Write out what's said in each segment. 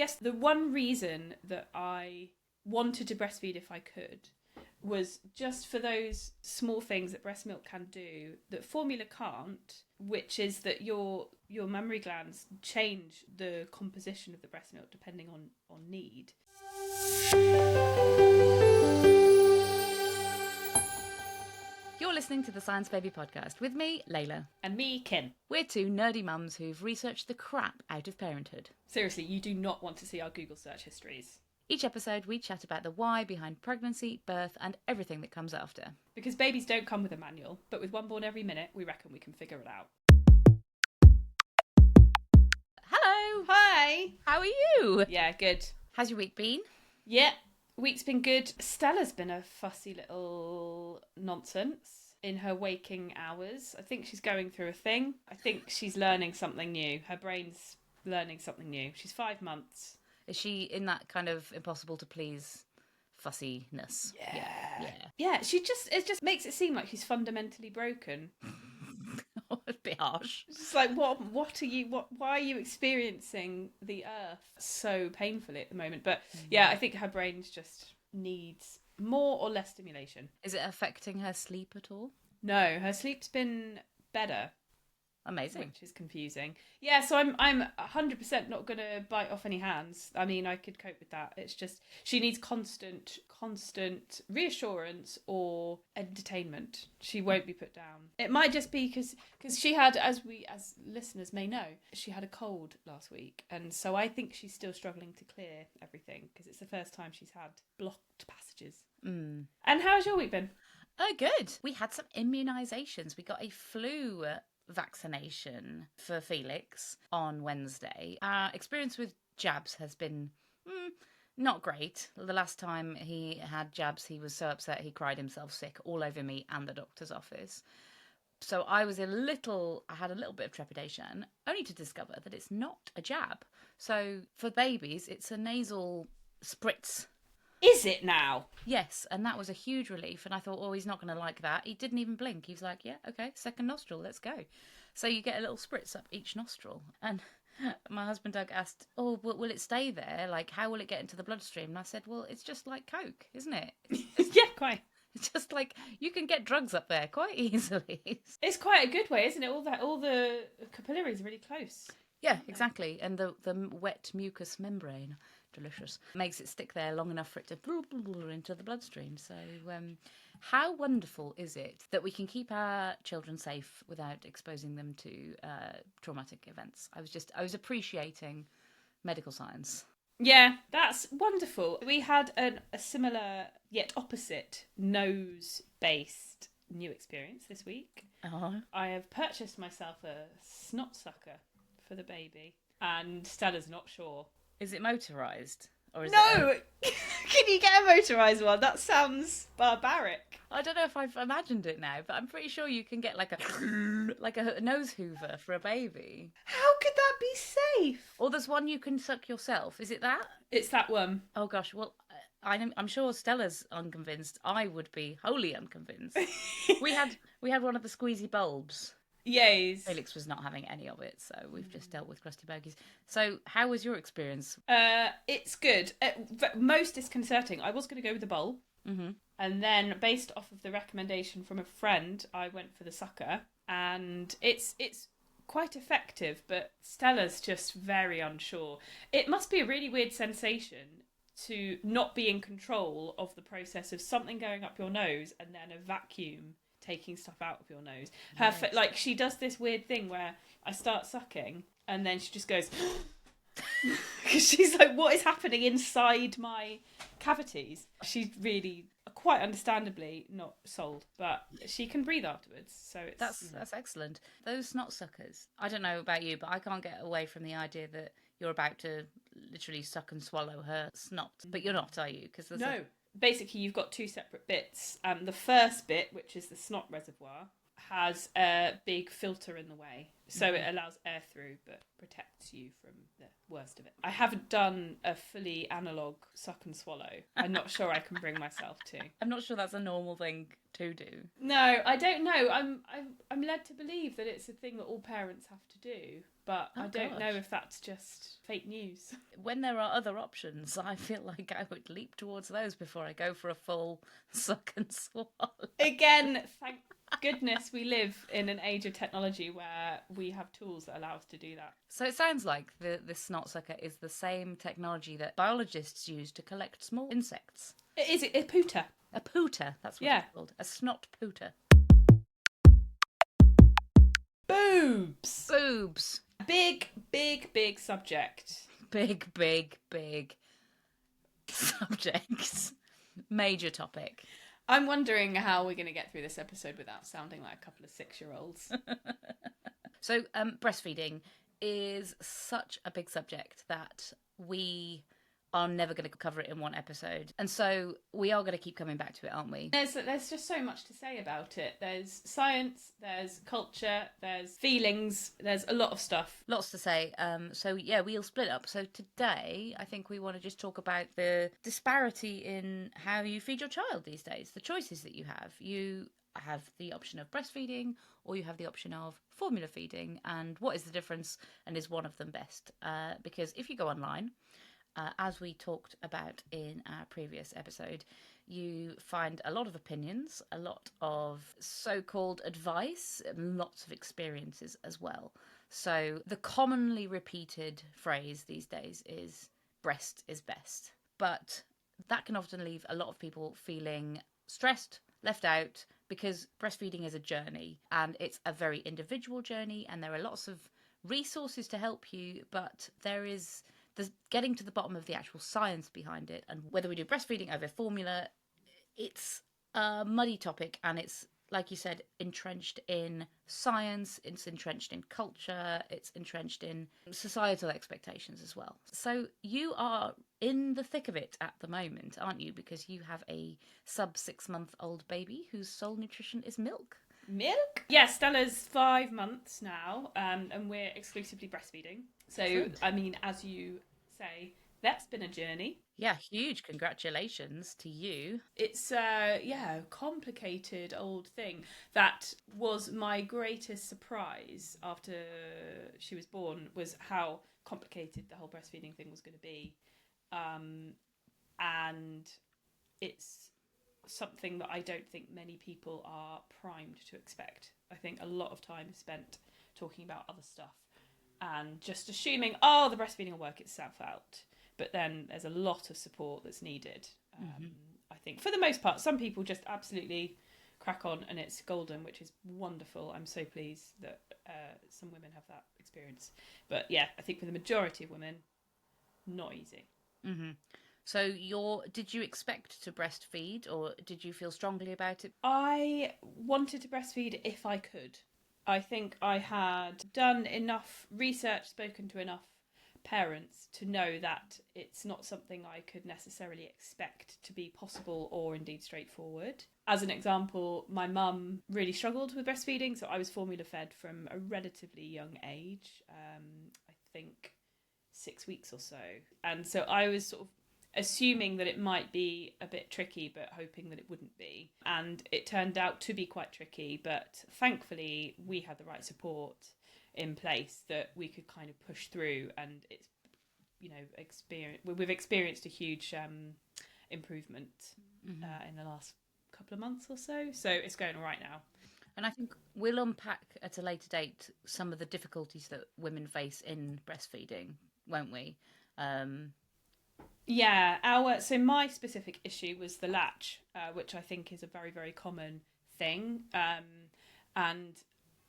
guess the one reason that I wanted to breastfeed if I could was just for those small things that breast milk can do that formula can't, which is that your mammary glands change the composition of the breast milk depending on need. You're listening to the Science Baby podcast with me, Leila. And me, Kim. We're two nerdy mums who've researched the crap out of parenthood. Seriously, you do not want to see our Google search histories. Each episode, we chat about the why behind pregnancy, birth, and everything that comes after. Because babies don't come with a manual, but with one born every minute, we reckon we can figure it out. Hello! Hi! How are you? Yeah, good. How's your week been? Yeah, week's been good. Stella's been a fussy little nonsense in her waking hours. I think she's going through a thing. I think she's learning something new. Her brain's learning something new. She's 5 months. Is she in that kind of impossible to please fussiness? Yeah, it just makes it seem like she's fundamentally broken. A bit harsh. It's just like, why are you experiencing the earth so painfully at the moment? But yeah, I think her brain just needs more or less stimulation. Is it affecting her sleep at all? No, her sleep's been better. Amazing. Which is confusing. Yeah, so I'm 100% not going to bite off any hands. I mean, I could cope with that. It's just she needs constant reassurance or entertainment. She won't be put down. It might just be because she had, as listeners may know, she had a cold last week, and so I think she's still struggling to clear everything because it's the first time she's had blocked passages. And how's your week been? Good. We had some immunisations. We got a flu vaccination for Felix on Wednesday. Our experience with jabs has been not great. The last time he had jabs, he was so upset he cried himself sick all over me and the doctor's office. So I had a little bit of trepidation, only to discover that it's not a jab. So for babies, it's a nasal spritz. Is it now? Yes, and that was a huge relief. And I thought, oh, he's not going to like that. He didn't even blink. He was like, yeah, okay, second nostril, let's go. So you get a little spritz up each nostril. And my husband Doug asked, oh, will it stay there? Like, how will it get into the bloodstream? And I said, well, it's just like Coke, isn't it? Yeah, quite. It's just like you can get drugs up there quite easily. It's quite a good way, isn't it? All the capillaries are really close. Yeah, exactly. And the wet mucous membrane, delicious, makes it stick there long enough for it to into the bloodstream. So how wonderful is it that we can keep our children safe without exposing them to traumatic events? I was appreciating medical science. Yeah, that's wonderful. We had a similar yet opposite nose-based new experience this week. I have purchased myself a snot sucker for the baby, and Stella's not sure. Is it motorised? Or is No! Can you get a motorised one? That sounds barbaric. I don't know if I've imagined it now, but I'm pretty sure you can get like a nose hoover for a baby. How could that be safe? Or there's one you can suck yourself. Is it that? It's that one. Oh gosh, well, I'm sure Stella's unconvinced. I would be wholly unconvinced. we had one of the squeezy bulbs. Yes. Felix was not having any of it, so we've just dealt with crusty bogies. So how was your experience? It's good. Most disconcerting. I was going to go with the bowl. Mm-hmm. And then based off of the recommendation from a friend, I went for the sucker. And it's quite effective, but Stella's just very unsure. It must be a really weird sensation to not be in control of the process of something going up your nose and then a vacuum taking stuff out of your nose. Like she does this weird thing where I start sucking and then she just goes because she's like, what is happening inside my cavities? She's really quite understandably not sold, but she can breathe afterwards, so it's that's excellent. Those snot suckers, I don't know about you, but I can't get away from the idea that you're about to literally suck and swallow her snot. But you're not, are you? Because no. Basically, you've got two separate bits. The first bit, which is the snot reservoir, has a big filter in the way. So it allows air through but protects you from the worst of it. I haven't done a fully analogue suck and swallow. I'm not sure I can bring myself to. I'm not sure that's a normal thing to do. No, I don't know. I'm led to believe that it's a thing that all parents have to do, but I don't know if that's just fake news. When there are other options, I feel like I would leap towards those before I go for a full suck and swallow. Again, thank goodness we live in an age of technology where we have tools that allow us to do that. So it sounds like the snot sucker is the same technology that biologists use to collect small insects. Is it a pooter? A pooter, that's what it's called. A snot pooter. Boobs! Boobs. Big, big, big subject. Big, big, big subjects. Major topic. I'm wondering how we're going to get through this episode without sounding like a couple of 6-year-olds. So, breastfeeding is such a big subject that we are never going to cover it in one episode. And so we are going to keep coming back to it, aren't we? There's just so much to say about it. There's science, there's culture, there's feelings, there's a lot of stuff. Lots to say. So yeah, we'll split up. So today, I think we want to just talk about the disparity in how you feed your child these days, the choices that you have. You have the option of breastfeeding or you have the option of formula feeding, and what is the difference, and is one of them best? Because if you go online, as we talked about in our previous episode, you find a lot of opinions, a lot of so-called advice, and lots of experiences as well. So the commonly repeated phrase these days is breast is best. But that can often leave a lot of people feeling stressed, left out, because breastfeeding is a journey, and it's a very individual journey, and there are lots of resources to help you, but there's getting to the bottom of the actual science behind it, and whether we do breastfeeding over formula, it's a muddy topic, and it's, like you said, entrenched in science, it's entrenched in culture, it's entrenched in societal expectations as well. So you are in the thick of it at the moment, aren't you? Because you have a sub 6-month-old baby whose sole nutrition is milk. Milk? Yes, Stella's 5 months now, and we're exclusively breastfeeding. So, Excellent. I mean, as you say, that's been a journey. Yeah, huge congratulations to you. It's a complicated old thing. That was my greatest surprise after she was born, was how complicated the whole breastfeeding thing was going to be. And it's something that I don't think many people are primed to expect. I think a lot of time is spent talking about other stuff and just assuming, the breastfeeding will work itself out. But then there's a lot of support that's needed. I think for the most part, some people just absolutely crack on and it's golden, which is wonderful. I'm so pleased that some women have that experience. But yeah, I think for the majority of women, not easy. Mm-hmm. So did you expect to breastfeed, or did you feel strongly about it? I wanted to breastfeed if I could. I think I had done enough research, spoken to enough parents to know that it's not something I could necessarily expect to be possible or indeed straightforward. As an example, my mum really struggled with breastfeeding, so I was formula fed from a relatively young age, I think 6 weeks or so. And so I was sort of assuming that it might be a bit tricky, but hoping that it wouldn't be. And it turned out to be quite tricky, but thankfully we had the right support in place that we could kind of push through, and it's, we've experienced a huge improvement in the last couple of months or so. So it's going all right now. And I think we'll unpack at a later date some of the difficulties that women face in breastfeeding, won't we? So my specific issue was the latch, which I think is a very, very common thing. And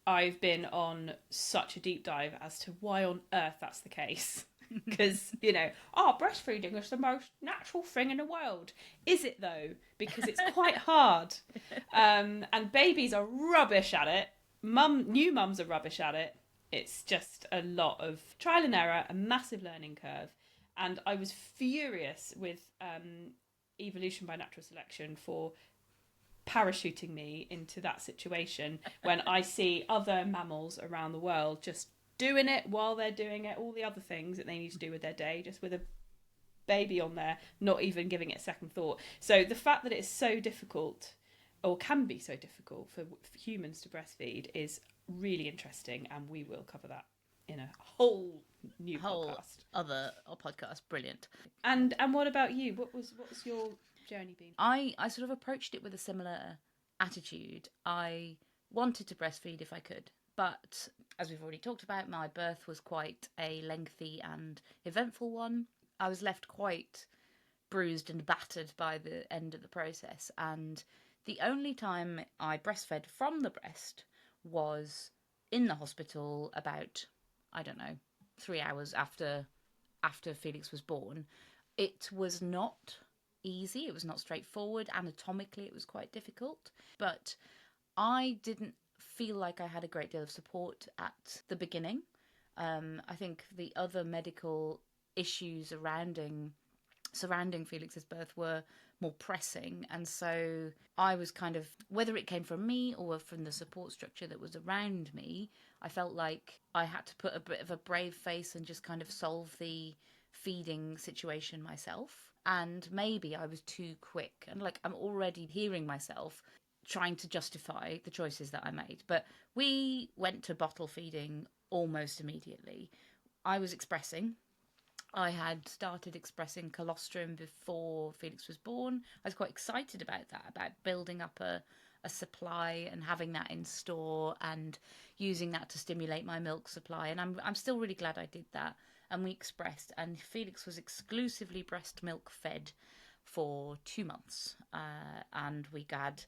I've been on such a deep dive as to why on earth that's the case. Because, breastfeeding is the most natural thing in the world. Is it though? Because it's quite hard. And babies are rubbish at it. New mums are rubbish at it. It's just a lot of trial and error, a massive learning curve. And I was furious with evolution by natural selection for parachuting me into that situation when I see other mammals around the world just doing it while they're doing it, all the other things that they need to do with their day, just with a baby on there, not even giving it a second thought. So the fact that it's so difficult, or can be so difficult for humans to breastfeed, is really interesting, and we will cover that in a whole new podcast. Other podcast. Brilliant. And what about you? What was your journey been? I sort of approached it with a similar attitude. I wanted to breastfeed if I could, but as we've already talked about, my birth was quite a lengthy and eventful one. I was left quite bruised and battered by the end of the process, and the only time I breastfed from the breast was in the hospital about, I don't know, 3 hours after Felix was born. It was not easy. It was not straightforward. Anatomically, it was quite difficult. But I didn't feel like I had a great deal of support at the beginning. I think the other medical issues surrounding Felix's birth were more pressing, and so I was kind of, whether it came from me or from the support structure that was around me, I felt like I had to put a bit of a brave face and just kind of solve the feeding situation myself. And maybe I was too quick, and like I'm already hearing myself trying to justify the choices that I made. But we went to bottle feeding almost immediately. I was expressing. I had started expressing colostrum before Felix was born. I was quite excited about that, about building up a supply and having that in store and using that to stimulate my milk supply. And I'm still really glad I did that. And we expressed, and Felix was exclusively breast milk fed for 2 months. And we had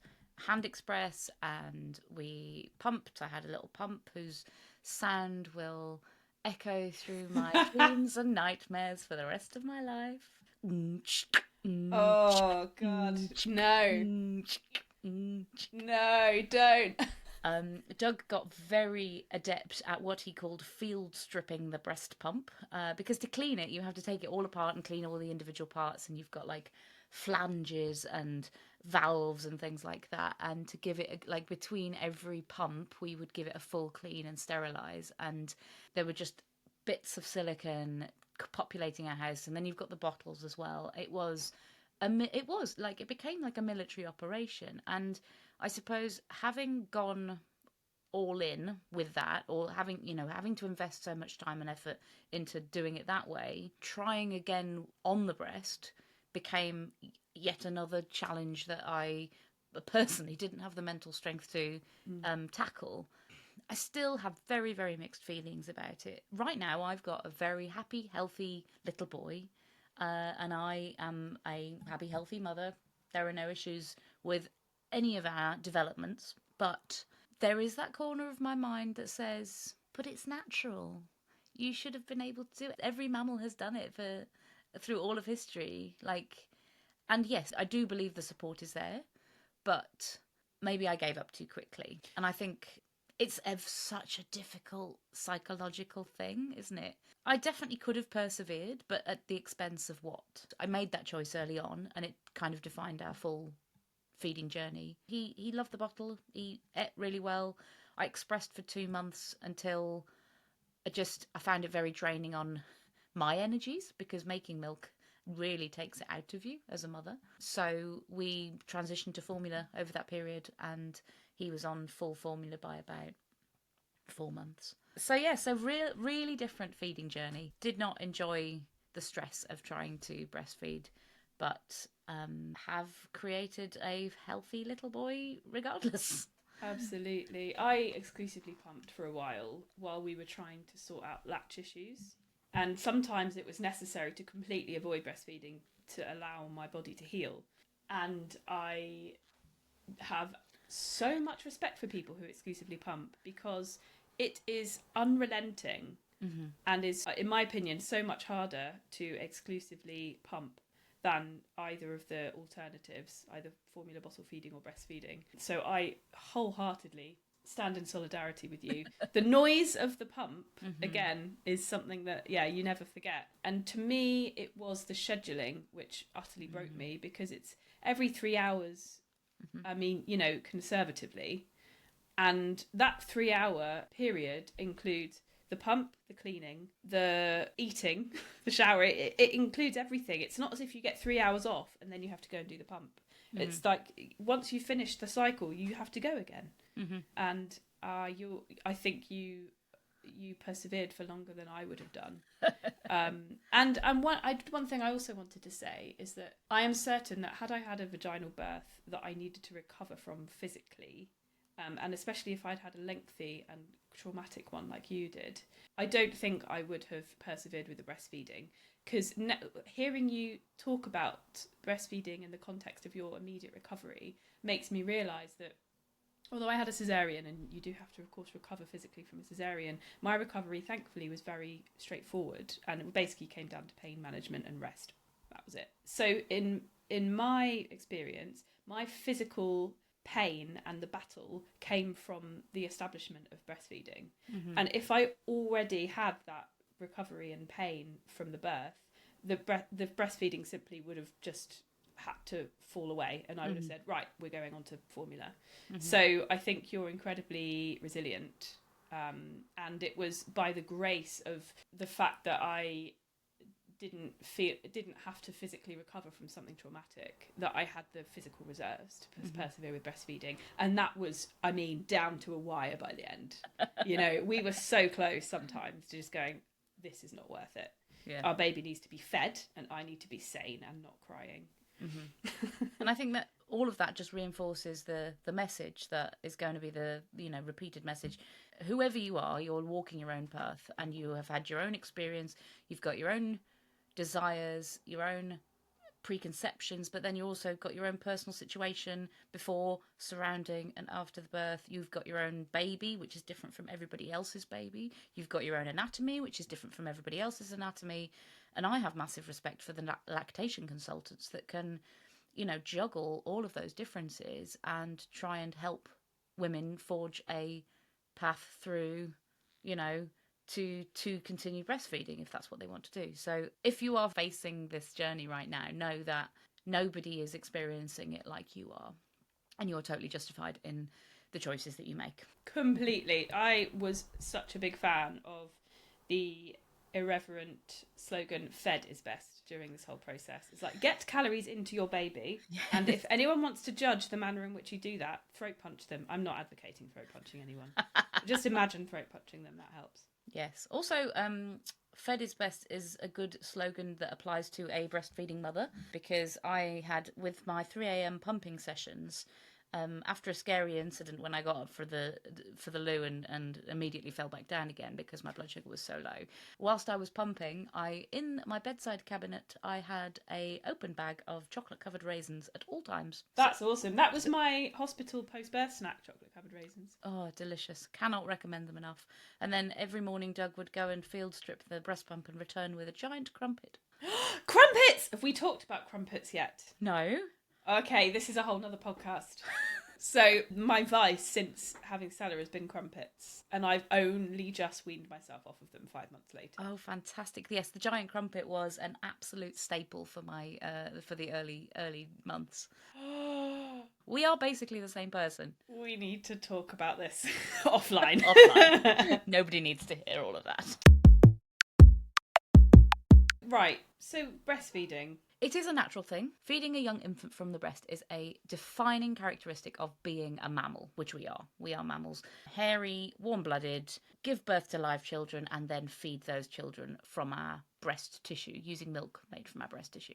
hand express and we pumped. I had a little pump whose sound will echo through my dreams and nightmares for the rest of my life. Oh God, no. No, don't. Doug got very adept at what he called field stripping the breast pump, because to clean it, you have to take it all apart and clean all the individual parts, and you've got like flanges and valves and things like that. And to give it like between every pump, we would give it a full clean and sterilize. And there were just bits of silicone populating our house, and then you've got the bottles as well. It became like a military operation. And I suppose having gone all in with that, or having to invest so much time and effort into doing it that way, trying again on the breast became yet another challenge that I personally didn't have the mental strength to tackle. I still have very, very mixed feelings about it. Right now, I've got a very happy, healthy little boy, and I am a happy, healthy mother. There are no issues with any of our developments, but there is that corner of my mind that says, but it's natural. You should have been able to do it. Every mammal has done it through all of history. And yes, I do believe the support is there, but maybe I gave up too quickly. And I think it's such a difficult psychological thing, isn't it? I definitely could have persevered, but at the expense of what? I made that choice early on, and it kind of defined our full feeding journey. He loved the bottle. He ate really well. I expressed for 2 months until I found it very draining on my energies, because making milk really takes it out of you as a mother. So we transitioned to formula over that period, and he was on full formula by about 4 months. So yeah, really different feeding journey. Did not enjoy the stress of trying to breastfeed, but have created a healthy little boy regardless. Absolutely. I exclusively pumped for a while we were trying to sort out latch issues. And sometimes it was necessary to completely avoid breastfeeding to allow my body to heal. And I have so much respect for people who exclusively pump, because it is unrelenting and is, in my opinion, so much harder to exclusively pump than either of the alternatives, either formula, bottle feeding or breastfeeding. So I wholeheartedly stand in solidarity with you. The noise of the pump, again, is something that, you never forget. And to me, it was the scheduling which utterly broke me, because it's every 3 hours I mean, conservatively. And that 3-hour period includes the pump, the cleaning, the eating, the shower. It includes everything. It's not as if you get 3 hours off and then you have to go and do the pump. It's like once you finish the cycle, you have to go again. And I think you persevered for longer than I would have done. And one thing I also wanted to say is that I am certain that had I had a vaginal birth that I needed to recover from physically, and especially if I'd had a lengthy and traumatic one like you did, I don't think I would have persevered with the breastfeeding. Because hearing you talk about breastfeeding in the context of your immediate recovery makes me realise that although I had a cesarean, and you do have to, of course, recover physically from a cesarean, my recovery, thankfully, was very straightforward, and it basically came down to pain management and rest. That was it. So in my experience, my physical pain and the battle came from the establishment of breastfeeding. And if I already had that recovery and pain from the birth, the breastfeeding simply would have just had to fall away, and I would have said, right, we're going on to formula. So I think you're incredibly resilient, and it was by the grace of the fact that I didn't have to physically recover from something traumatic that I had the physical reserves to persevere with breastfeeding. And that was, I mean, down to a wire by the end. We were so close sometimes to just going, this is not worth it. Our baby needs to be fed and I need to be sane and not crying. And I think that all of that just reinforces the message that is going to be the repeated message. Whoever you are, you're walking your own path, and you have had your own experience. You've got your own desires, your own preconceptions, but then you also got your own personal situation before, surrounding, and after the birth. You've got your own baby, which is different from everybody else's baby. You've got your own anatomy, which is different from everybody else's anatomy. And I have massive respect for the lactation consultants that can, juggle all of those differences and try and help women forge a path through, to continue breastfeeding if that's what they want to do. So if you are facing this journey right now, know that nobody is experiencing it like you are, and you're totally justified in the choices that you make. Completely. I was such a big fan of the irreverent slogan, fed is best, during this whole process. It's like, get calories into your baby, and if anyone wants to judge the manner in which you do that, throat punch them. I'm not advocating throat punching anyone. Just imagine throat punching them, that helps. Yes. Also, fed is best is a good slogan that applies to a breastfeeding mother, because I had, with my 3 a.m. pumping sessions, after a scary incident when I got up for the loo and immediately fell back down again because my blood sugar was so low. Whilst I was pumping, in my bedside cabinet, I had a open bag of chocolate-covered raisins at all times. That's awesome. That was my hospital post-birth snack, chocolate-covered raisins. Oh, delicious. Cannot recommend them enough. And then every morning, Doug would go and field strip the breast pump and return with a giant crumpet. Crumpets! Have we talked about crumpets yet? No. Okay, this is a whole nother podcast. So my vice since having Stella has been crumpets, and I've only just weaned myself off of them 5 months later. Oh, fantastic! Yes, the giant crumpet was an absolute staple for my for the early months. We are basically the same person. We need to talk about this offline. Offline. Nobody needs to hear all of that. Right, so breastfeeding. It is a natural thing. Feeding a young infant from the breast is a defining characteristic of being a mammal, which we are. We are mammals. Hairy, warm-blooded, give birth to live children, and then feed those children from our breast tissue, using milk made from our breast tissue.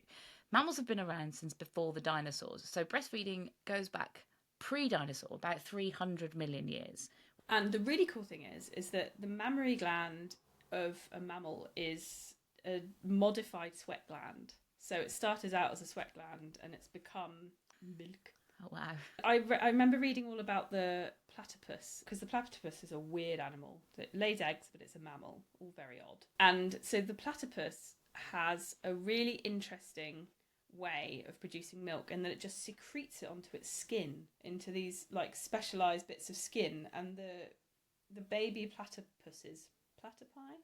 Mammals have been around since before the dinosaurs, so breastfeeding goes back pre-dinosaur, about 300 million years. And the really cool thing is that the mammary gland of a mammal is a modified sweat gland. So it started out as a sweat gland and it's become milk. Oh, wow. I remember reading all about the platypus, because the platypus is a weird animal that lays eggs, but it's a mammal, all very odd. And so the platypus has a really interesting way of producing milk, and then it just secretes it onto its skin, into these like specialised bits of skin, and the baby platypuses, platypi?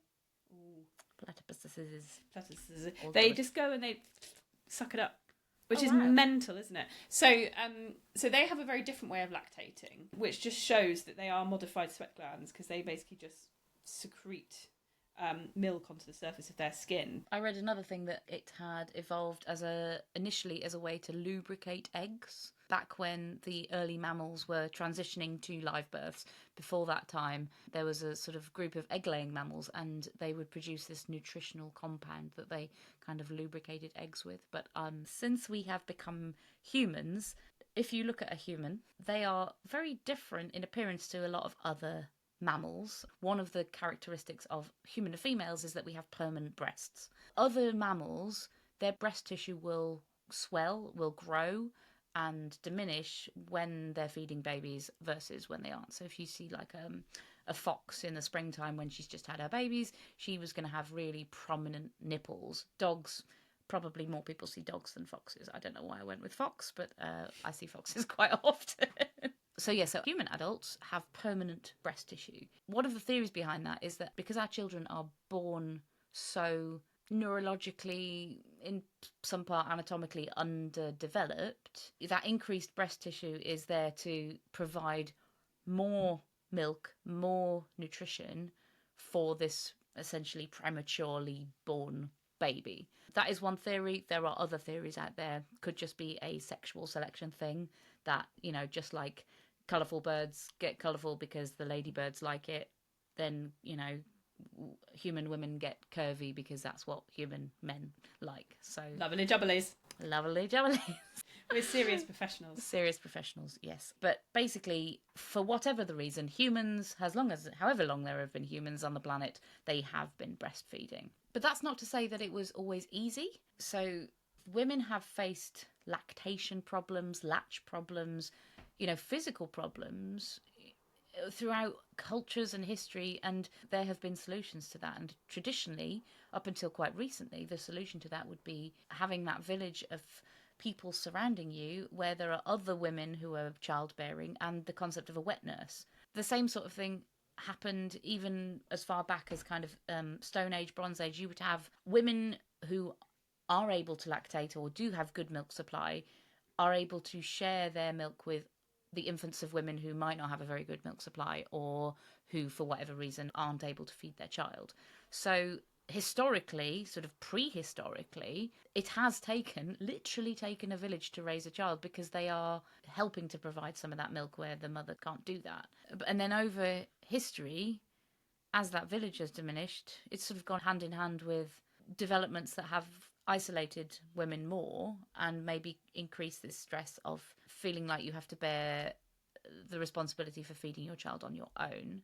Ooh. Platypuses. They just go and they suck it up which is mental, isn't it? So so they have a very different way of lactating, which just shows that they are modified sweat glands, because they basically just secrete milk onto the surface of their skin. I read another thing that it had evolved initially as a way to lubricate eggs. Back when the early mammals were transitioning to live births, before that time, there was a sort of group of egg-laying mammals, and they would produce this nutritional compound that they kind of lubricated eggs with. But since we have become humans, if you look at a human, they are very different in appearance to a lot of other mammals. One of the characteristics of human and females is that we have permanent breasts. Other mammals, their breast tissue will swell, will grow and diminish when they're feeding babies versus when they aren't. So if you see like a fox in the springtime when she's just had her babies, she was going to have really prominent nipples. Dogs, probably more people see dogs than foxes. I don't know why I went with fox, but I see foxes quite often. So human adults have permanent breast tissue. One of the theories behind that is that because our children are born so neurologically, in some part anatomically underdeveloped, that increased breast tissue is there to provide more milk, more nutrition for this essentially prematurely born baby. That is one theory. There are other theories out there. Could just be a sexual selection thing, that, you know, just like colourful birds get colourful because the ladybirds like it, then, you know, human women get curvy because that's what human men like. So Lovely jubblies. Lovely jubblies. We're serious professionals. Serious professionals, yes. But basically, for whatever the reason, humans, however long there have been humans on the planet, they have been breastfeeding. But that's not to say that it was always easy. So women have faced lactation problems, latch problems, you know, physical problems throughout cultures and history, and there have been solutions to that. And traditionally, up until quite recently, the solution to that would be having that village of people surrounding you where there are other women who are childbearing, and the concept of a wet nurse. The same sort of thing happened even as far back as kind of Stone Age, Bronze Age. You would have women who are able to lactate or do have good milk supply are able to share their milk with the infants of women who might not have a very good milk supply, or who, for whatever reason, aren't able to feed their child. So historically, sort of prehistorically, it has literally taken a village to raise a child, because they are helping to provide some of that milk where the mother can't do that. And then over history, as that village has diminished, it's sort of gone hand in hand with developments that have isolated women more, and maybe increase this stress of feeling like you have to bear the responsibility for feeding your child on your own.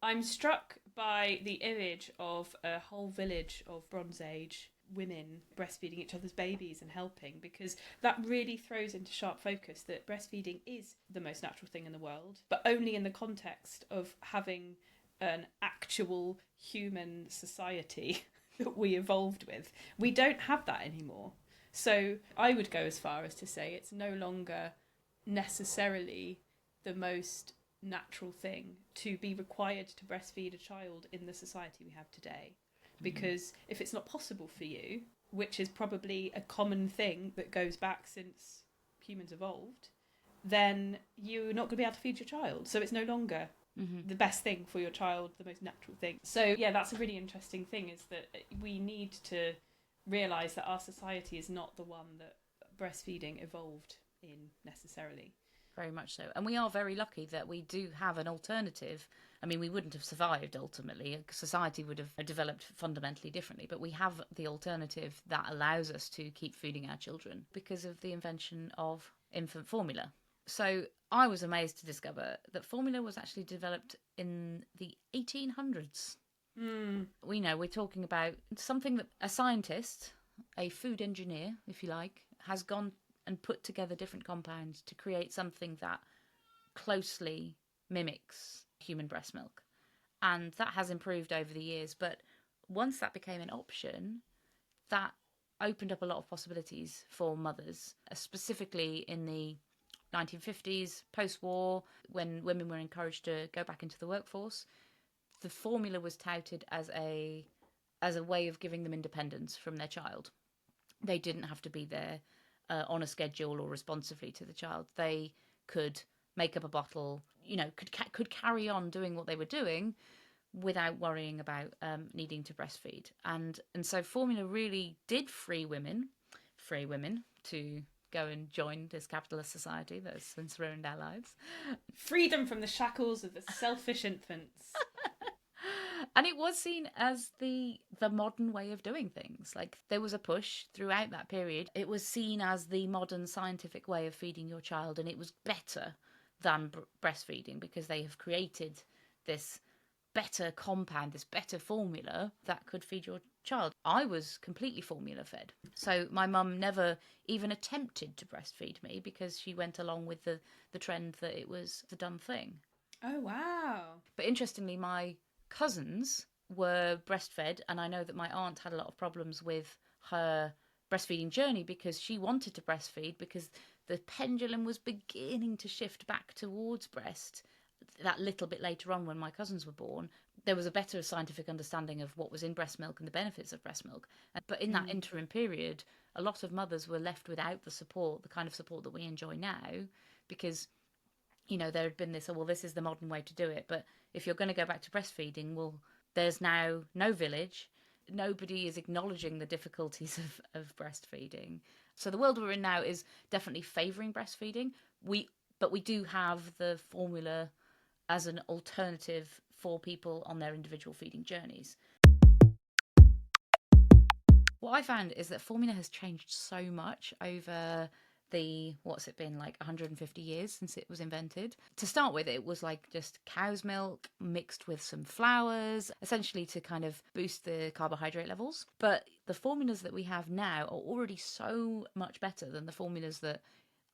I'm struck by the image of a whole village of Bronze Age women breastfeeding each other's babies and helping, because that really throws into sharp focus that breastfeeding is the most natural thing in the world, but only in the context of having an actual human society that we evolved with. We don't have that anymore. So I would go as far as to say it's no longer necessarily the most natural thing to be required to breastfeed a child in the society we have today. Because if it's not possible for you, which is probably a common thing that goes back since humans evolved, then you're not going to be able to feed your child. So it's no longer the best thing for your child, the most natural thing. So yeah, that's a really interesting thing, is that we need to realise that our society is not the one that breastfeeding evolved in necessarily. Very much so. And we are very lucky that we do have an alternative. I mean, we wouldn't have survived ultimately. Society would have developed fundamentally differently. But we have the alternative that allows us to keep feeding our children because of the invention of infant formula. So I was amazed to discover that formula was actually developed in the 1800s. We know we're talking about something that a scientist, a food engineer, if you like, has gone and put together different compounds to create something that closely mimics human breast milk. And that has improved over the years. But once that became an option, that opened up a lot of possibilities for mothers, specifically in the 1950s, post-war, when women were encouraged to go back into the workforce. The formula was touted as a way of giving them independence from their child. They didn't have to be there on a schedule or responsively to the child, they could make up a bottle, could carry on doing what they were doing without worrying about needing to breastfeed. And so formula really did free women to go and join this capitalist society that has since ruined our lives. Freedom from the shackles of the selfish infants. And it was seen as the modern way of doing things. Like, there was a push throughout that period. It was seen as the modern scientific way of feeding your child, and it was better than breastfeeding because they have created this better compound, this better formula that could feed your child. I was completely formula fed. So my mum never even attempted to breastfeed me because she went along with the trend that it was the done thing. Oh, wow. But interestingly, my cousins were breastfed, and I know that my aunt had a lot of problems with her breastfeeding journey because she wanted to breastfeed because the pendulum was beginning to shift back towards breast that little bit later on when my cousins were born. There was a better scientific understanding of what was in breast milk and the benefits of breast milk. But in that interim period, a lot of mothers were left without the support, the kind of support that we enjoy now, because there had been this, this is the modern way to do it. But if you're going to go back to breastfeeding, well, there's now no village. Nobody is acknowledging the difficulties of breastfeeding. So the world we're in now is definitely favouring breastfeeding. But we do have the formula as an alternative for people on their individual feeding journeys. What I found is that formula has changed so much over what's it been, like 150 years since it was invented. To start with, it was like just cow's milk mixed with some flours, essentially to kind of boost the carbohydrate levels. But the formulas that we have now are already so much better than the formulas that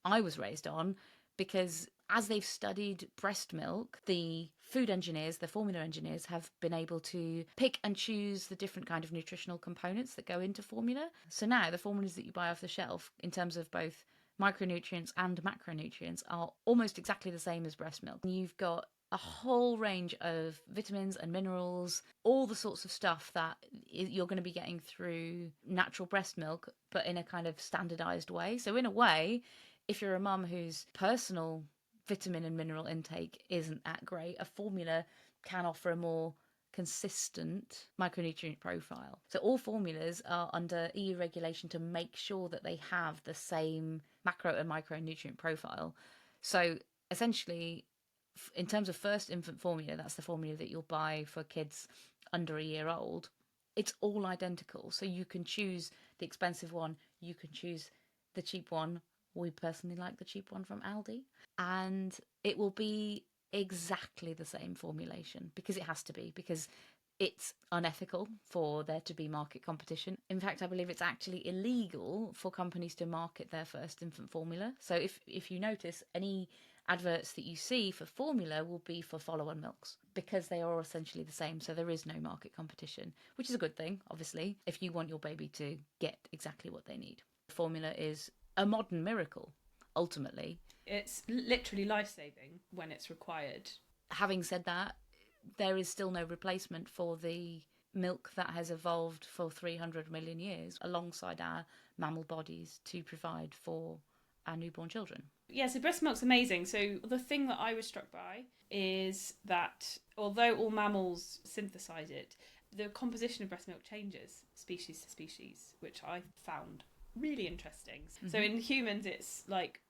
I was raised on, because as they've studied breast milk, the food engineers, the formula engineers, have been able to pick and choose the different kind of nutritional components that go into formula. So now the formulas that you buy off the shelf, in terms of both micronutrients and macronutrients, are almost exactly the same as breast milk. You've got a whole range of vitamins and minerals, all the sorts of stuff that you're going to be getting through natural breast milk, but in a kind of standardized way. So in a way, if you're a mum whose personal vitamin and mineral intake isn't that great, a formula can offer a more consistent micronutrient profile. So all formulas are under EU regulation to make sure that they have the same macro and micronutrient profile. So essentially, in terms of first infant formula, that's the formula that you'll buy for kids under a year old, it's all identical. So you can choose the expensive one, you can choose the cheap one. We personally like the cheap one from Aldi. And it will be exactly the same formulation, because it has to be, because it's unethical for there to be market competition. In fact, I believe it's actually illegal for companies to market their first infant formula. So if you notice, any adverts that you see for formula will be for follow-on milks, because they are essentially the same. So there is no market competition, which is a good thing, obviously, if you want your baby to get exactly what they need. Formula is a modern miracle, ultimately. It's literally life-saving when it's required. Having said that, there is still no replacement for the milk that has evolved for 300 million years alongside our mammal bodies to provide for our newborn children. Yeah, so breast milk's amazing. So the thing that I was struck by is that although all mammals synthesize it, the composition of breast milk changes species to species, which I found really interesting. Mm-hmm. So in humans, it's like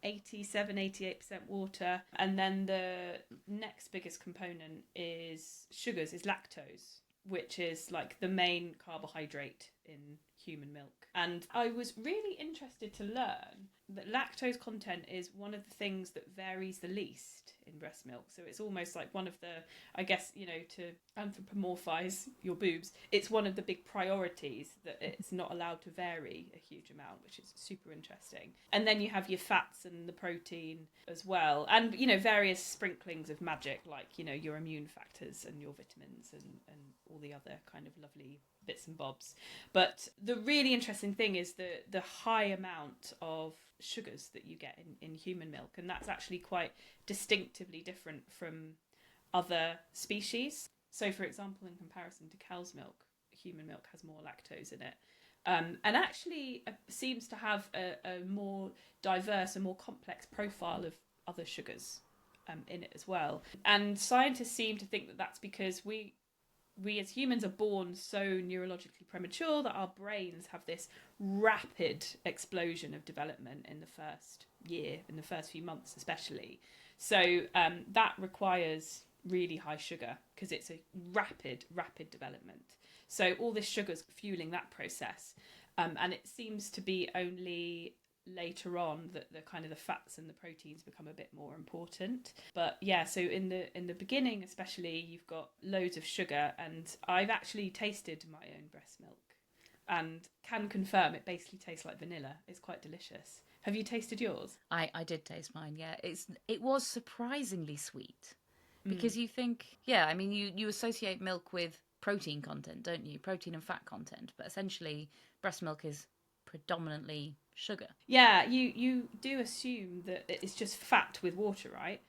88% water, and then the next biggest component is sugars, is lactose, which is like the main carbohydrate in human milk. And I was really interested to learn that lactose content is one of the things that varies the least in breast milk. So it's almost like one of the, I guess, to anthropomorphize your boobs, it's one of the big priorities that it's not allowed to vary a huge amount, which is super interesting. And then you have your fats and the protein as well, and various sprinklings of magic, like your immune factors and your vitamins and all the other kind of lovely bits and bobs. But the really interesting thing is the high amount of sugars that you get in human milk, and that's actually quite distinctively different from other species. So for example, in comparison to cow's milk, human milk has more lactose in it, and actually seems to have a more diverse and more complex profile of other sugars in it as well. And scientists seem to think that that's because we as humans are born so neurologically premature that our brains have this rapid explosion of development in the first year, in the first few months especially. So that requires really high sugar because it's a rapid development. So all this sugar's fueling that process. And it seems to be only later on that the kind of the fats and the proteins become a bit more important. But yeah, so in the beginning especially, you've got loads of sugar, and I've actually tasted my own breast milk and can confirm it basically tastes like vanilla. It's quite delicious. Have you tasted yours? I did taste mine, yeah. It was surprisingly sweet. Because you think, yeah, I mean, you associate milk with protein content, don't you? Protein and fat content. But essentially, breast milk is predominantly sugar. Yeah, you do assume that it's just fat with water, right?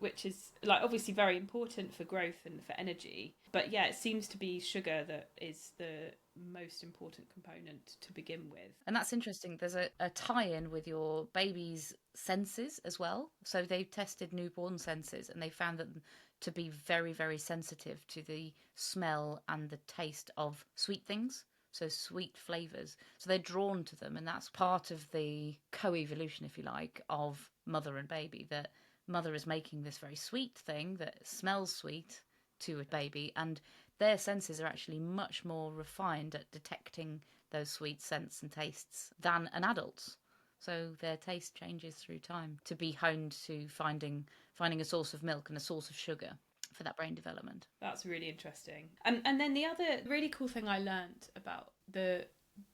Which is like obviously very important for growth and for energy. But yeah, it seems to be sugar that is the most important component to begin with. And that's interesting. There's a tie-in with your baby's senses as well. So they've tested newborn senses and they found them to be very, very sensitive to the smell and the taste of sweet things. So sweet flavours. So they're drawn to them, and that's part of the co-evolution, if you like, of mother and baby. That mother is making this very sweet thing that smells sweet to a baby, and their senses are actually much more refined at detecting those sweet scents and tastes than an adult's. So their taste changes through time to be honed to finding a source of milk and a source of sugar for that brain development. That's really interesting. And then the other really cool thing I learned about the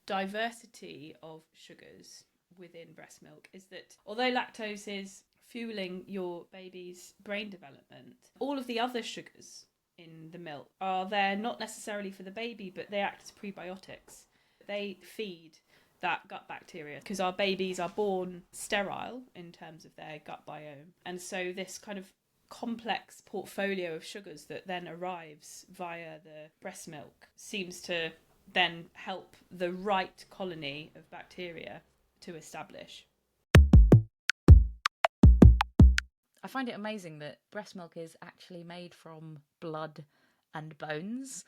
diversity of sugars within breast milk is that although lactose is fueling your baby's brain development, all of the other sugars in the milk are there not necessarily for the baby, but they act as prebiotics. They feed that gut bacteria because our babies are born sterile in terms of their gut biome. And so this kind of complex portfolio of sugars that then arrives via the breast milk seems to then help the right colony of bacteria to establish. I find it amazing that breast milk is actually made from blood and bones.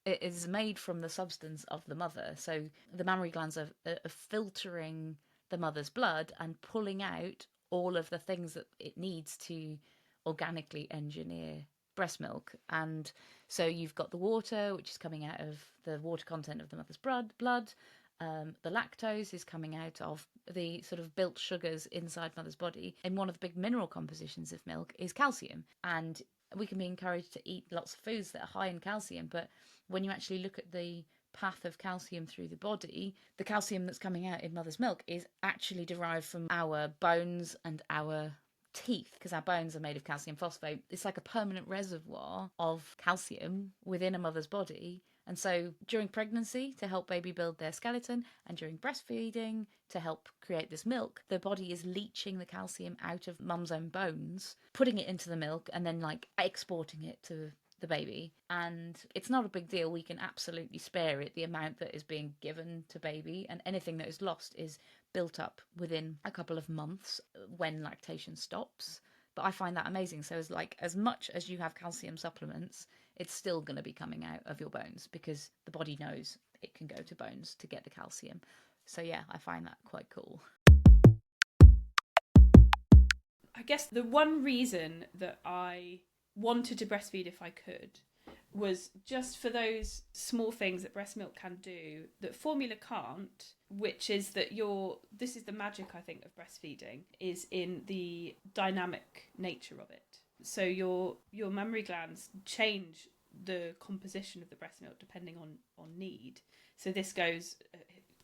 It is made from the substance of the mother. So the mammary glands are filtering the mother's blood and pulling out all of the things that it needs to organically engineer breast milk. And so you've got the water, which is coming out of the water content of the mother's blood. The lactose is coming out of the sort of built sugars inside mother's body. And one of the big mineral compositions of milk is calcium. And we can be encouraged to eat lots of foods that are high in calcium, but when you actually look at the path of calcium through the body, the calcium that's coming out in mother's milk is actually derived from our bones and our teeth, because our bones are made of calcium phosphate. It's like a permanent reservoir of calcium within a mother's body. And so during pregnancy, to help baby build their skeleton, and during breastfeeding, to help create this milk, the body is leaching the calcium out of mum's own bones, putting it into the milk, and then like exporting it to the baby. And it's not a big deal. We can absolutely spare it the amount that is being given to baby, and anything that is lost is built up within a couple of months when lactation stops. But I find that amazing. So as much as you have calcium supplements, it's still going to be coming out of your bones because the body knows it can go to bones to get the calcium. So yeah, I find that quite cool. I guess the one reason that I wanted to breastfeed if I could was just for those small things that breast milk can do that formula can't, which is that this is the magic, I think, of breastfeeding, is in the dynamic nature of it. So your mammary glands change the composition of the breast milk depending on need. So this goes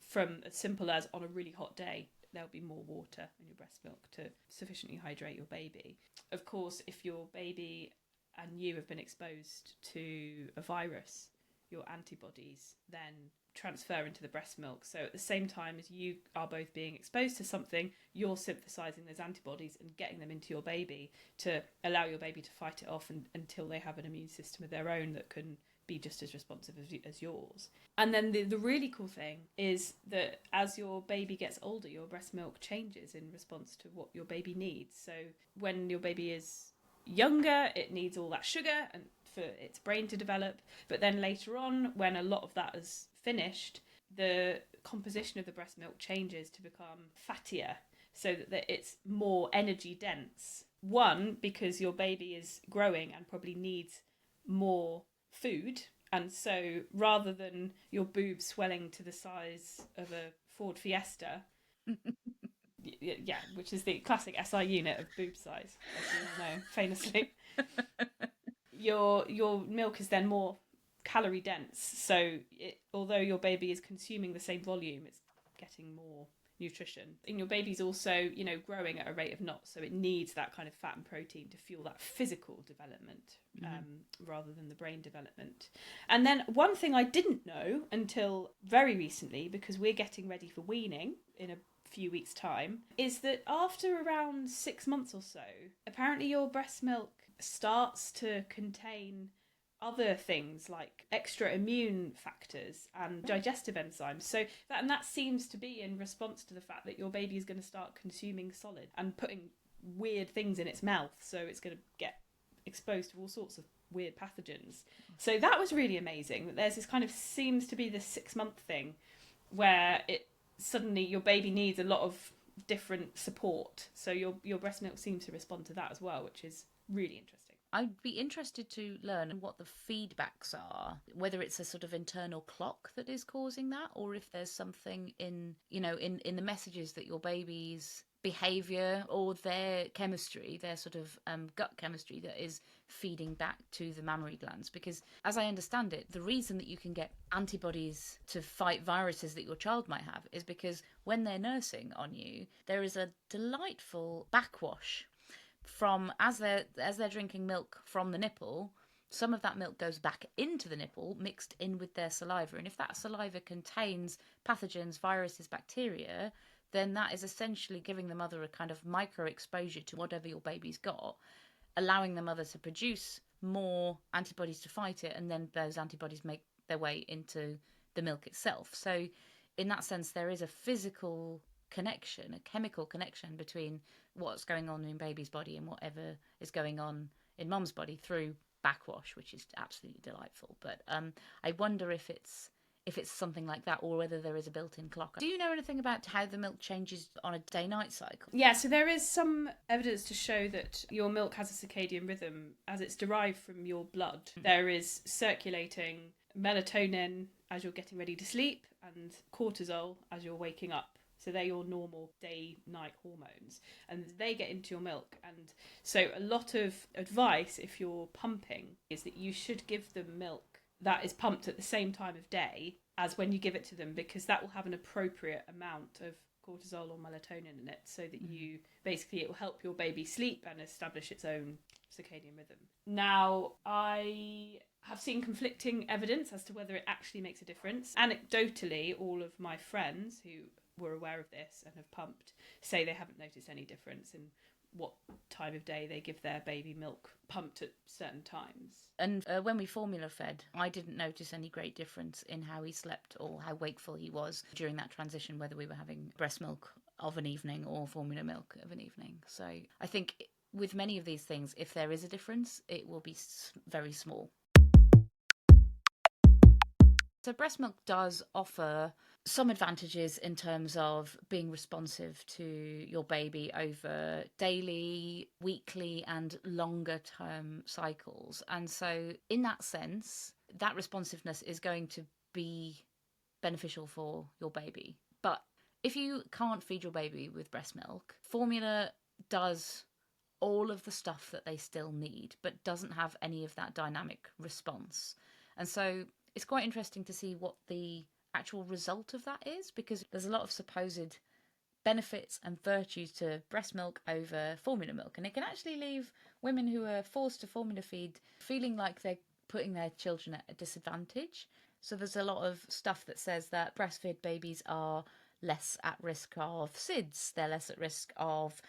from as simple as on a really hot day, there'll be more water in your breast milk to sufficiently hydrate your baby. Of course, if your baby and you have been exposed to a virus, your antibodies then transfer into the breast milk. So at the same time as you are both being exposed to something, you're synthesizing those antibodies and getting them into your baby to allow your baby to fight it off until they have an immune system of their own that can be just as responsive as yours. And then the really cool thing is that as your baby gets older, your breast milk changes in response to what your baby needs. So when your baby is younger, it needs all that sugar and for its brain to develop. But then later on, when a lot of that is finished, the composition of the breast milk changes to become fattier, so that it's more energy dense. One, because your baby is growing and probably needs more food, and so rather than your boobs swelling to the size of a Ford Fiesta, yeah, which is the classic SI unit of boob size, as you all know, famously, your milk is then more calorie dense. So although your baby is consuming the same volume, it's getting more nutrition. And your baby's also, growing at a rate of knots, so it needs that kind of fat and protein to fuel that physical development, rather than the brain development. And then one thing I didn't know until very recently, because we're getting ready for weaning in a few weeks' time, is that after around 6 months or so, apparently your breast milk starts to contain other things like extra immune factors and digestive enzymes. So that seems to be in response to the fact that your baby is going to start consuming solid and putting weird things in its mouth, so it's going to get exposed to all sorts of weird pathogens. So that was really amazing, that there's this kind of seems to be this 6 month thing where it suddenly your baby needs a lot of different support, so your breast milk seems to respond to that as well, which is really interesting. I'd be interested to learn what the feedbacks are, whether it's a sort of internal clock that is causing that, or if there's something in the messages that your baby's behaviour or their chemistry, their sort of gut chemistry, that is feeding back to the mammary glands. Because as I understand it, the reason that you can get antibodies to fight viruses that your child might have is because when they're nursing on you, there is a delightful backwash from as they're drinking milk from the nipple. Some of that milk goes back into the nipple, mixed in with their saliva, and if that saliva contains pathogens, viruses, bacteria, then that is essentially giving the mother a kind of micro exposure to whatever your baby's got, allowing the mother to produce more antibodies to fight it, and then those antibodies make their way into the milk itself. So in that sense, there is a physical connection, a chemical connection between what's going on in baby's body and whatever is going on in mum's body through backwash, which is absolutely delightful. But I wonder if it's something like that, or whether there is a built-in clock. Do you know anything about how the milk changes on a day-night cycle? Yeah, so there is some evidence to show that your milk has a circadian rhythm as it's derived from your blood. There is circulating melatonin as you're getting ready to sleep and cortisol as you're waking up. So they're your normal day-night hormones, and they get into your milk. And so a lot of advice, if you're pumping, is that you should give them milk that is pumped at the same time of day as when you give it to them, because that will have an appropriate amount of cortisol or melatonin in it, so that it will help your baby sleep and establish its own circadian rhythm. Now, I have seen conflicting evidence as to whether it actually makes a difference. Anecdotally, all of my friends who were aware of this and have pumped say they haven't noticed any difference in what time of day they give their baby milk pumped at certain times. And when we formula fed, I didn't notice any great difference in how he slept or how wakeful he was during that transition, whether we were having breast milk of an evening or formula milk of an evening. So I think with many of these things, if there is a difference, it will be very small. So breast milk does offer some advantages in terms of being responsive to your baby over daily, weekly and longer term cycles. And so in that sense, that responsiveness is going to be beneficial for your baby. But if you can't feed your baby with breast milk, formula does all of the stuff that they still need, but doesn't have any of that dynamic response. And so it's quite interesting to see what the actual result of that is, because there's a lot of supposed benefits and virtues to breast milk over formula milk, and it can actually leave women who are forced to formula feed feeling like they're putting their children at a disadvantage. So there's a lot of stuff that says that breastfed babies are less at risk of SIDS, they're less at risk of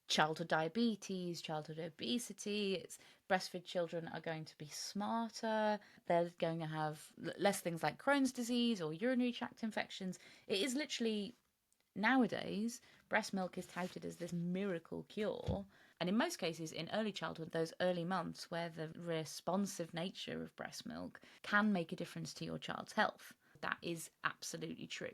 childhood diabetes, childhood obesity. It's breastfed children are going to be smarter. They're going to have less things like Crohn's disease or urinary tract infections. It is literally, nowadays, breast milk is touted as this miracle cure. And in most cases, in early childhood, those early months where the responsive nature of breast milk can make a difference to your child's health. That is absolutely true.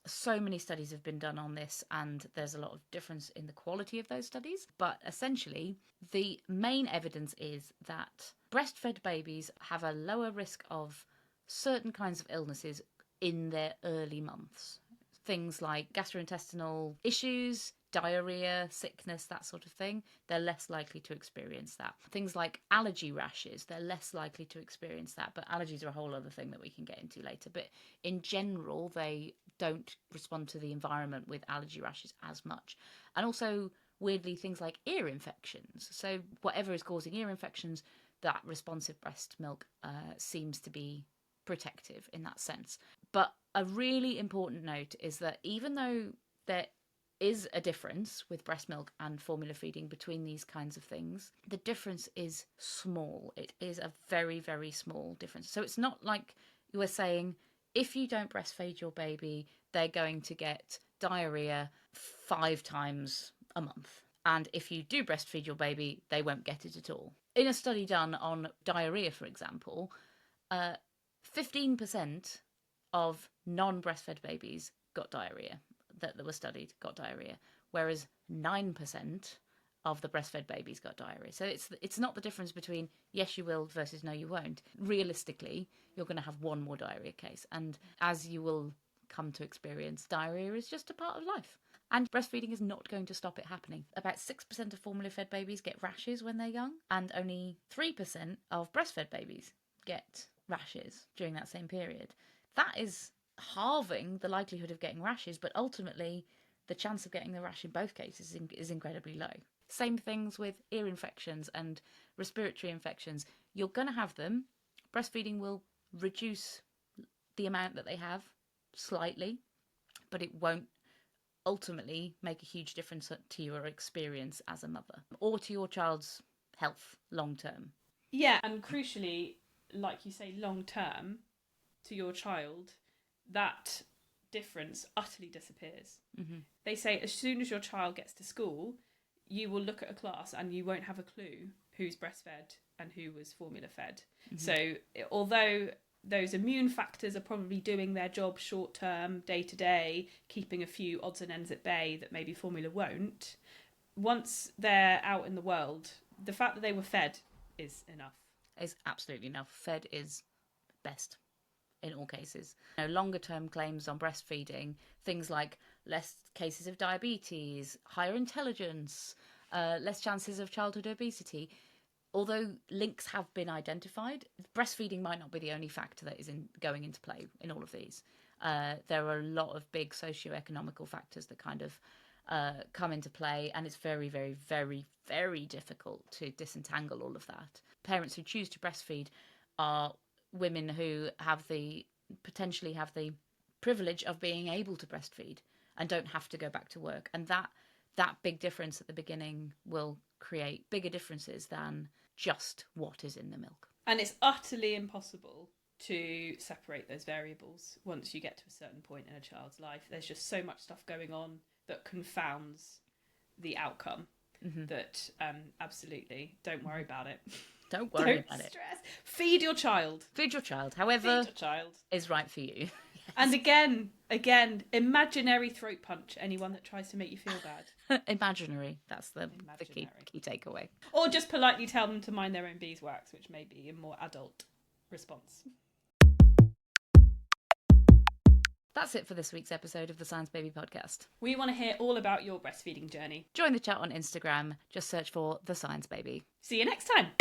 So many studies have been done on this, and there's a lot of difference in the quality of those studies. But essentially, the main evidence is that breastfed babies have a lower risk of certain kinds of illnesses in their early months. Things like gastrointestinal issues, diarrhea, sickness, that sort of thing, they're less likely to experience that. Things like allergy rashes, they're less likely to experience that, but allergies are a whole other thing that we can get into later. But in general, they don't respond to the environment with allergy rashes as much. And also, weirdly, things like ear infections. So whatever is causing ear infections, that responsive breast milk seems to be protective in that sense. But a really important note is that even though there is a difference with breast milk and formula feeding between these kinds of things, the difference is small. It is a very, very small difference. So it's not like you were saying, if you don't breastfeed your baby, they're going to get diarrhea 5 times a month. And if you do breastfeed your baby, they won't get it at all. In a study done on diarrhea, for example, 15% of non-breastfed babies got diarrhea, that were studied got diarrhea, whereas 9% of the breastfed babies got diarrhea. So it's not the difference between yes you will versus no you won't. Realistically, you're going to have one more diarrhea case, and as you will come to experience, diarrhea is just a part of life. And breastfeeding is not going to stop it happening. About 6% of formula-fed babies get rashes when they're young, and only 3% of breastfed babies get rashes during that same period. That is halving the likelihood of getting rashes, but ultimately the chance of getting the rash in both cases is incredibly low. Same things with ear infections and respiratory infections. You're going to have them. Breastfeeding will reduce the amount that they have slightly, but it won't ultimately make a huge difference to your experience as a mother or to your child's health long term. Yeah, and crucially, like you say, long term, to your child, that difference utterly disappears. Mm-hmm. They say as soon as your child gets to school, you will look at a class and you won't have a clue who's breastfed and who was formula fed. Mm-hmm. So although those immune factors are probably doing their job short term, day to day, keeping a few odds and ends at bay that maybe formula won't, once they're out in the world, the fact that they were fed is enough. Is absolutely enough. Fed is best in all cases. Longer term claims on breastfeeding, things like less cases of diabetes, higher intelligence, less chances of childhood obesity. Although links have been identified, breastfeeding might not be the only factor that is going into play in all of these. There are a lot of big socio-economical factors that kind of come into play, and it's very, very, very, very difficult to disentangle all of that. Parents who choose to breastfeed are women who potentially have the privilege of being able to breastfeed and don't have to go back to work. And that big difference at the beginning will create bigger differences than just what is in the milk. And it's utterly impossible to separate those variables once you get to a certain point in a child's life. There's just so much stuff going on that confounds the outcome. Mm-hmm. That absolutely, don't worry about it. Don't worry about it. Feed your child. Feed your child, however is right for you. Yes. And again, imaginary throat punch anyone that tries to make you feel bad. Imaginary. That's the key takeaway. Or just politely tell them to mind their own beeswax, which may be a more adult response. That's it for this week's episode of the Science Baby Podcast. We want to hear all about your breastfeeding journey. Join the chat on Instagram. Just search for The Science Baby. See you next time.